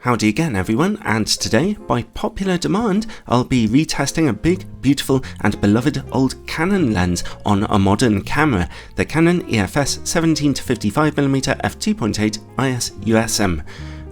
Howdy again everyone, and today, by popular demand, I'll be retesting a big, beautiful and beloved old Canon lens on a modern camera, the Canon EOS 17-55mm f2.8 IS USM.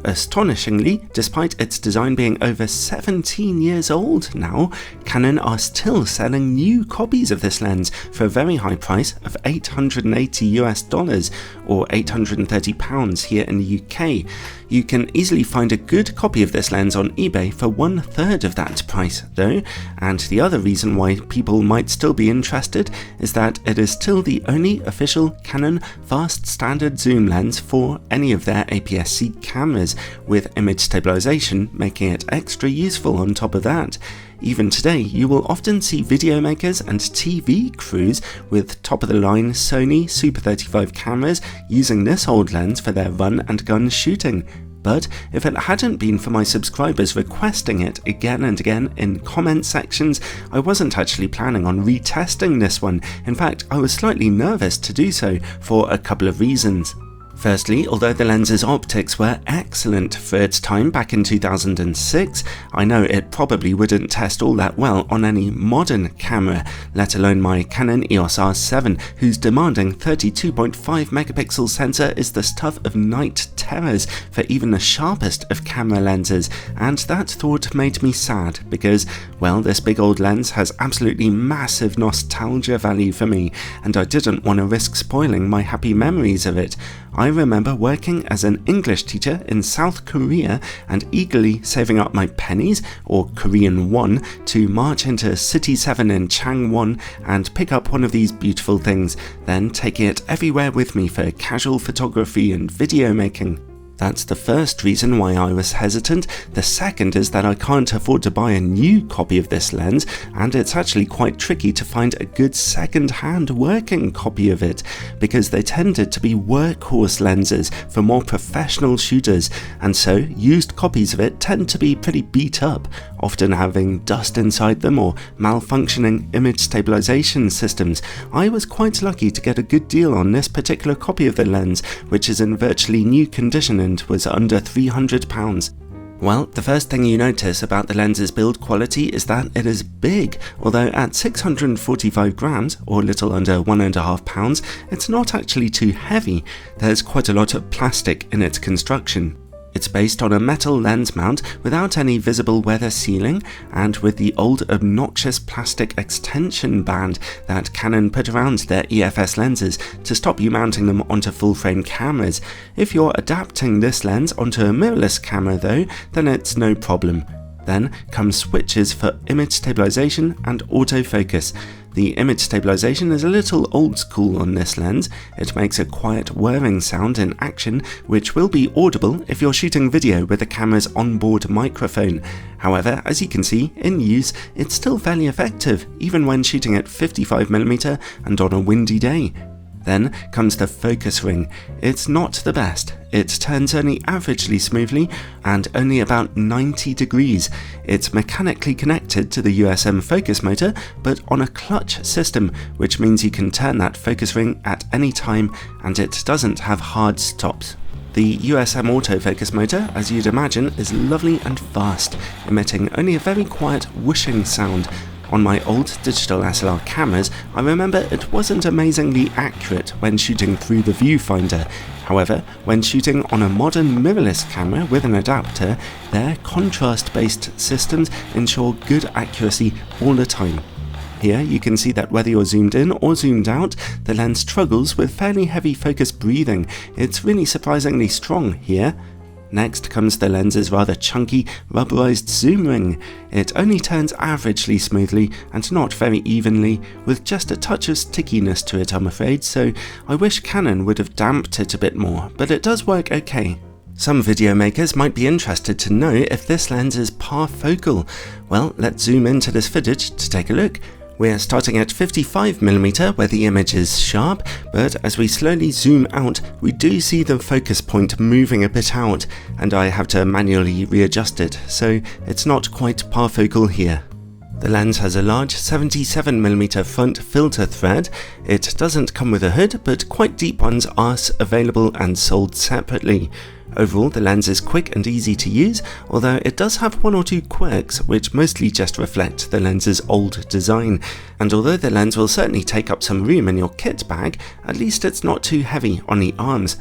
Astonishingly, despite its design being over 17 years old now, Canon are still selling new copies of this lens for a very high price of $880 or £830 here in the UK. You can easily find a good copy of this lens on eBay for 1/3 of that price though, and the other reason why people might still be interested is that it is still the only official Canon fast standard zoom lens for any of their APS-C cameras, with image stabilization making it extra useful on top of that. Even today, you will often see video makers and TV crews with top-of-the-line Sony Super 35 cameras using this old lens for their run and gun shooting. But if it hadn't been for my subscribers requesting it again and again in comment sections, I wasn't actually planning on retesting this one. In fact, I was slightly nervous to do so for a couple of reasons. Firstly, although the lens's optics were excellent for its time back in 2006, I know it probably wouldn't test all that well on any modern camera, let alone my Canon EOS R7, whose demanding 32.5 megapixel sensor is the stuff of night terrors for even the sharpest of camera lenses, and that thought made me sad because, well, this big old lens has absolutely massive nostalgia value for me, and I didn't want to risk spoiling my happy memories of it. I remember working as an English teacher in South Korea and eagerly saving up my pennies, or Korean won, to march into City 7 in Changwon and pick up one of these beautiful things, then taking it everywhere with me for casual photography and video making. That's the first reason why I was hesitant. The second is that I can't afford to buy a new copy of this lens, and it's actually quite tricky to find a good second-hand working copy of it, because they tended to be workhorse lenses for more professional shooters, and so used copies of it tend to be pretty beat up, often having dust inside them or malfunctioning image stabilization systems. I was quite lucky to get a good deal on this particular copy of the lens, which is in virtually new condition and was under £300. Well, the first thing you notice about the lens's build quality is that it is big, although at 645 grams, or a little under 1.5 pounds, it's not actually too heavy. There's quite a lot of plastic in its construction. It's based on a metal lens mount without any visible weather sealing, and with the old obnoxious plastic extension band that Canon put around their EFS lenses to stop you mounting them onto full-frame cameras. If you're adapting this lens onto a mirrorless camera though, then it's no problem. Then come switches for image stabilization and autofocus. The image stabilization is a little old school on this lens. It makes a quiet whirring sound in action, which will be audible if you're shooting video with the camera's onboard microphone. However, as you can see, in use, it's still fairly effective, even when shooting at 55mm and on a windy day. Then comes the focus ring. It's not the best. It turns only averagely smoothly and only about 90 degrees. It's mechanically connected to the USM focus motor, but on a clutch system, which means you can turn that focus ring at any time, and it doesn't have hard stops. The USM autofocus motor, as you'd imagine, is lovely and fast, emitting only a very quiet whooshing sound. On my old digital SLR cameras, I remember it wasn't amazingly accurate when shooting through the viewfinder. However, when shooting on a modern mirrorless camera with an adapter, their contrast-based systems ensure good accuracy all the time. Here you can see that whether you're zoomed in or zoomed out, the lens struggles with fairly heavy focus breathing. It's really surprisingly strong here. Next comes the lens's rather chunky, rubberized zoom ring. It only turns averagely smoothly and not very evenly, with just a touch of stickiness to it, I'm afraid, so I wish Canon would have damped it a bit more, but it does work okay. Some video makers might be interested to know if this lens is parfocal. Well, let's zoom into this footage to take a look. We're starting at 55mm where the image is sharp, but as we slowly zoom out, we do see the focus point moving a bit out, and I have to manually readjust it, so it's not quite parfocal here. The lens has a large 77mm front filter thread. It doesn't come with a hood, but quite deep ones are available and sold separately. Overall, the lens is quick and easy to use, although it does have one or two quirks which mostly just reflect the lens's old design. And although the lens will certainly take up some room in your kit bag, at least it's not too heavy on the arms.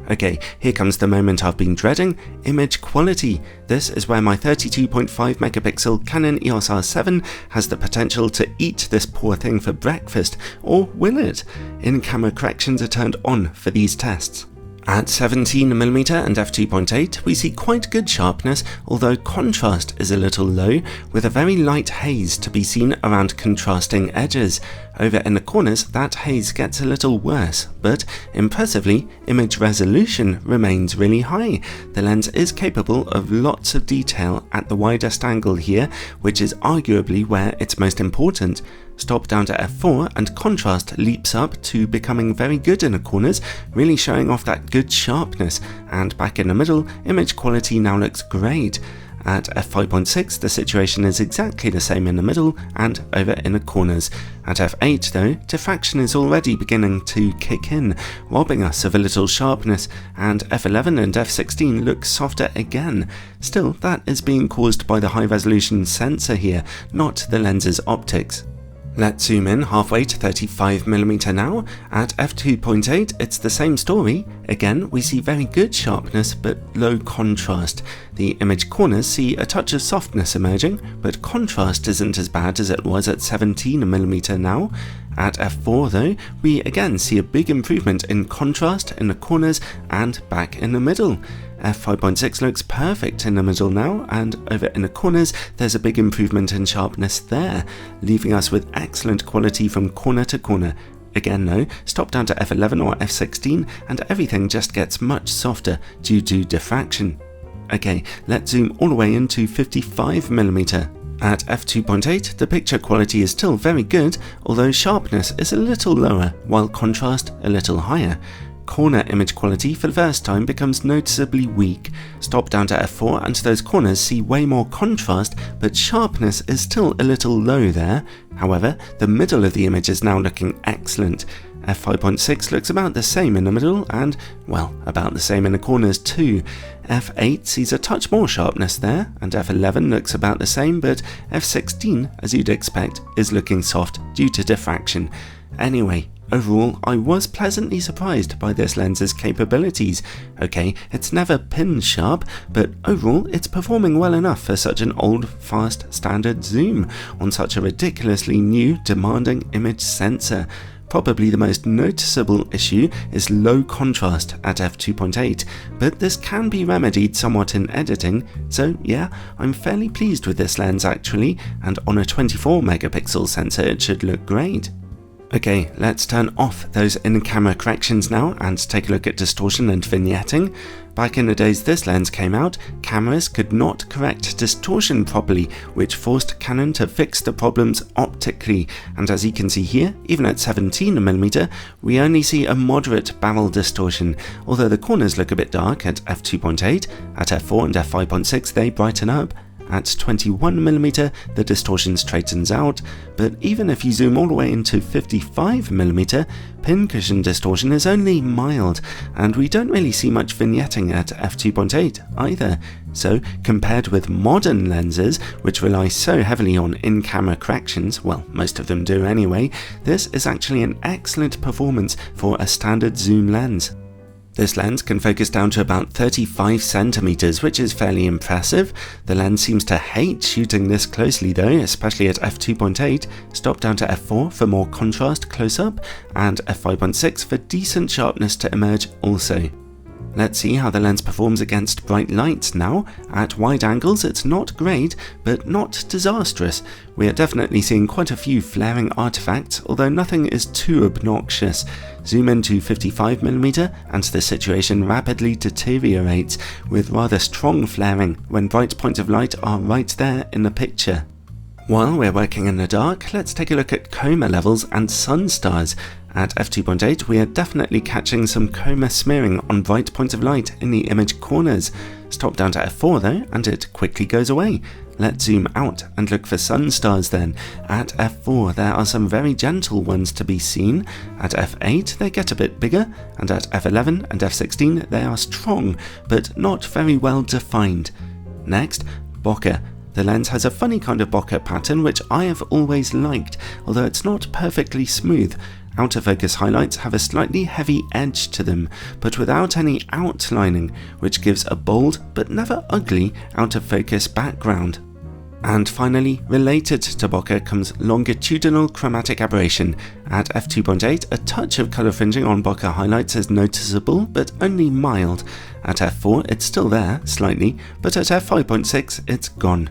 Okay, here comes the moment I've been dreading, image quality. This is where my 32.5 megapixel Canon EOS R7 has the potential to eat this poor thing for breakfast, or will it? In-camera corrections are turned on for these tests. At 17mm and f2.8 we see quite good sharpness, although contrast is a little low, with a very light haze to be seen around contrasting edges. Over in the corners that haze gets a little worse, but impressively image resolution remains really high. The lens is capable of lots of detail at the widest angle here, which is arguably where it's most important. Stop down to f4 and contrast leaps up to becoming very good in the corners, really showing off that good sharpness, and back in the middle, image quality now looks great. At f5.6 the situation is exactly the same in the middle and over in the corners. At f8 though, diffraction is already beginning to kick in, robbing us of a little sharpness, and f11 and f16 look softer again. Still, that is being caused by the high resolution sensor here, not the lens's optics. Let's zoom in halfway to 35mm now. At f2.8 it's the same story. Again we see very good sharpness but low contrast. The image corners see a touch of softness emerging, but contrast isn't as bad as it was at 17mm now. At f4 though, we again see a big improvement in contrast in the corners and back in the middle. f5.6 looks perfect in the middle now, and over in the corners there's a big improvement in sharpness there, leaving us with excellent quality from corner to corner. Again though, stop down to f11 or f16 and everything just gets much softer due to diffraction. Okay, let's zoom all the way into 55mm. At f2.8 the picture quality is still very good, although sharpness is a little lower while contrast a little higher. Corner image quality for the first time becomes noticeably weak. Stop down to f4 and those corners see way more contrast, but sharpness is still a little low there. However, the middle of the image is now looking excellent. f5.6 looks about the same in the middle and, well, about the same in the corners too. f8 sees a touch more sharpness there, and f11 looks about the same, but f16, as you'd expect, is looking soft due to diffraction. Anyway, overall, I was pleasantly surprised by this lens's capabilities. Okay, it's never pin sharp, but overall it's performing well enough for such an old, fast, standard zoom on such a ridiculously new, demanding image sensor. Probably the most noticeable issue is low contrast at f2.8, but this can be remedied somewhat in editing, so yeah, I'm fairly pleased with this lens actually, and on a 24 megapixel sensor it should look great. Okay, let's turn off those in-camera corrections now and take a look at distortion and vignetting. Back in the days this lens came out, cameras could not correct distortion properly, which forced Canon to fix the problems optically, and as you can see here, even at 17mm, we only see a moderate barrel distortion, although the corners look a bit dark at f2.8, at f4 and f5.6 they brighten up. At 21mm the distortion straightens out, but even if you zoom all the way into 55mm, pincushion distortion is only mild, and we don't really see much vignetting at f2.8 either. So compared with modern lenses, which rely so heavily on in-camera corrections, well, most of them do anyway, this is actually an excellent performance for a standard zoom lens. This lens can focus down to about 35cm, which is fairly impressive. The lens seems to hate shooting this closely though, especially at f2.8. Stop down to f4 for more contrast close-up, and f5.6 for decent sharpness to emerge also. Let's see how the lens performs against bright lights now. At wide angles it's not great, but not disastrous. We are definitely seeing quite a few flaring artifacts, although nothing is too obnoxious. Zoom into 55mm and the situation rapidly deteriorates, with rather strong flaring when bright points of light are right there in the picture. While we're working in the dark, let's take a look at coma levels and sun stars. At f2.8 we are definitely catching some coma smearing on bright points of light in the image corners. Stop down to f4 though and it quickly goes away. Let's zoom out and look for sun stars then. At f4 there are some very gentle ones to be seen, at f8 they get a bit bigger, and at f11 and f16 they are strong, but not very well defined. Next, bokeh. The lens has a funny kind of bokeh pattern which I have always liked, although it's not perfectly smooth. Out-of-focus highlights have a slightly heavy edge to them, but without any outlining, which gives a bold but never ugly out-of-focus background. And finally, related to bokeh comes longitudinal chromatic aberration. At f2.8, a touch of colour fringing on bokeh highlights is noticeable, but only mild. At f4, it's still there, slightly, but at f5.6, it's gone.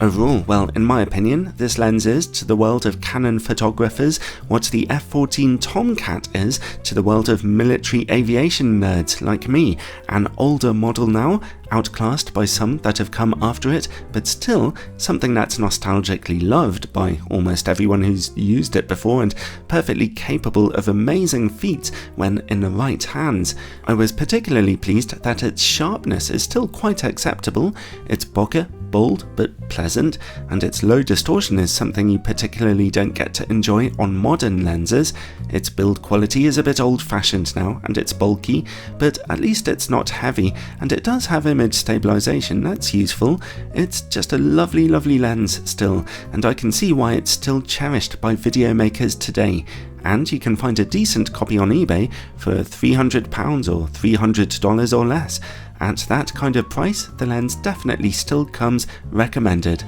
Overall, well, in my opinion, this lens is, to the world of Canon photographers, what the f14 Tomcat is to the world of military aviation nerds like me. An older model now, outclassed by some that have come after it, but still something that's nostalgically loved by almost everyone who's used it before, and perfectly capable of amazing feats when in the right hands. I was particularly pleased that its sharpness is still quite acceptable, its bokeh bold but pleasant, and its low distortion is something you particularly don't get to enjoy on modern lenses. Its build quality is a bit old-fashioned now, and it's bulky, but at least it's not heavy, and it does have image stabilization, that's useful. It's just a lovely lens still, and I can see why it's still cherished by video makers today. And you can find a decent copy on eBay for £300 or $300 or less. At that kind of price, the lens definitely still comes recommended.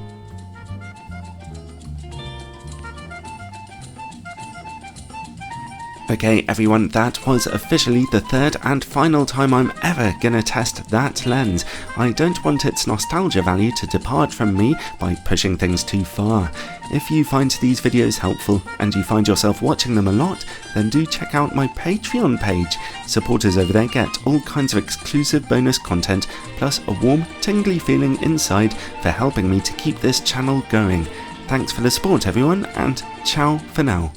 Okay everyone, that was officially the third and final time I'm ever gonna test that lens. I don't want its nostalgia value to depart from me by pushing things too far. If you find these videos helpful and you find yourself watching them a lot, then do check out my Patreon page. Supporters over there get all kinds of exclusive bonus content, plus a warm, tingly feeling inside for helping me to keep this channel going. Thanks for the support everyone, and ciao for now.